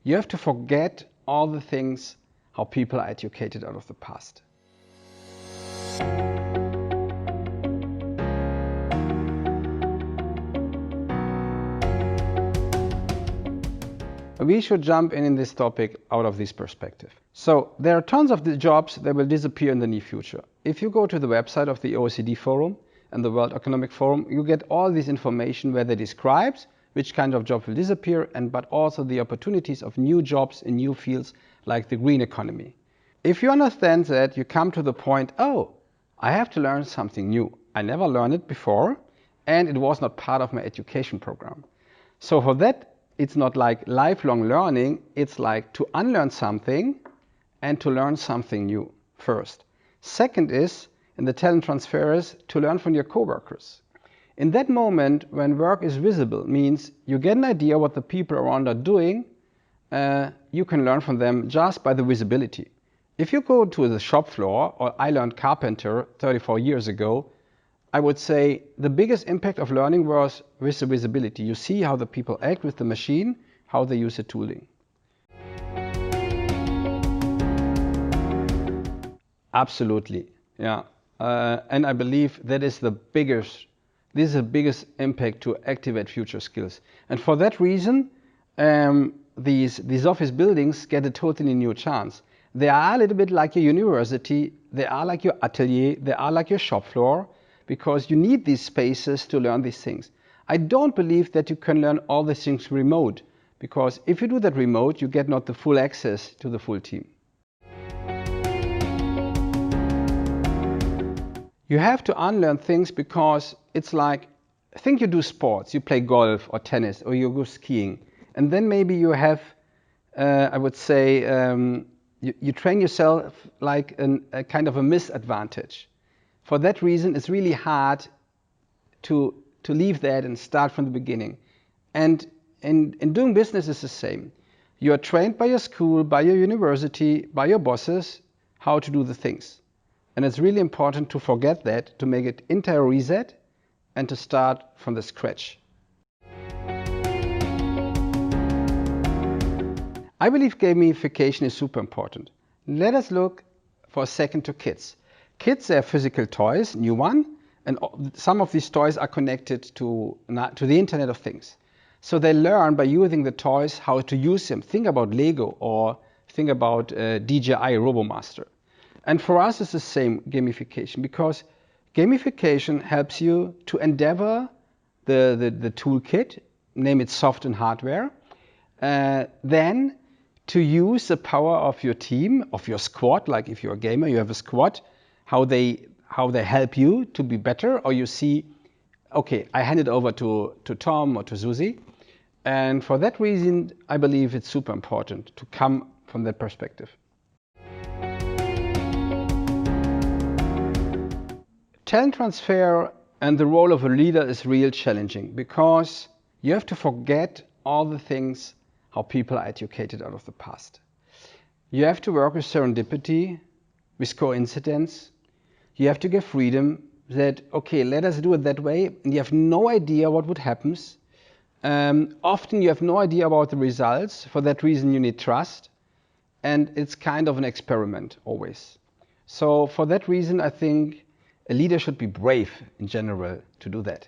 You have to forget all the things how people are educated out of the past. We should jump in this topic out of this perspective. So there are tons of the jobs that will disappear in the near future. If you go to the website of the OECD Forum and the World Economic Forum, you get all this information where they describe which kind of job will disappear, but also the opportunities of new jobs in new fields like the green economy. If you understand that, you come to the point, oh, I have to learn something new. I never learned it before, and it was not part of my education program. So for that, it's not like lifelong learning, it's like to unlearn something and to learn something new first. Second is, in the talent transfer, is to learn from your coworkers. In that moment, when work is visible, means you get an idea what the people around are doing, you can learn from them just by the visibility. If you go to the shop floor, or I learned carpenter 34 years ago, I would say the biggest impact of learning was with the visibility. You see how the people act with the machine, how they use the tooling. Absolutely, yeah. And I believe that is this is the biggest impact to activate future skills. And for that reason, these office buildings get a totally new chance. They are a little bit like your university, they are like your atelier, they are like your shop floor, because you need these spaces to learn these things. I don't believe that you can learn all these things remote, because if you do that remote, you get not the full access to the full team. You have to unlearn things because it's like, think you do sports, you play golf or tennis or you go skiing, and then maybe you have, I would say, you train yourself like a kind of a misadvantage. For that reason, it's really hard to leave that and start from the beginning. And in doing business, it's the same. You are trained by your school, by your university, by your bosses, how to do the things. And it's really important to forget that, to make it entire reset, and to start from the scratch. I believe gamification is super important. Let us look for a second to kids. Kids have physical toys, new one, and some of these toys are connected to the Internet of Things. So they learn by using the toys how to use them. Think about Lego or think about DJI RoboMaster. And for us it's the same gamification, because gamification helps you to endeavor the toolkit, name it soft and hardware, then to use the power of your team, of your squad, like if you're a gamer, you have a squad, how they help you to be better, or you see, okay, I hand it over to Tom or to Susie. And for that reason, I believe it's super important to come from that perspective. Talent transfer and the role of a leader is real challenging, because you have to forget all the things how people are educated out of the past. You have to work with serendipity, with coincidence. You have to give freedom that, okay, let us do it that way, and you have no idea what would happen. Often you have no idea about the results. For that reason you need trust, and it's kind of an experiment always. So for that reason I think a leader should be brave in general to do that.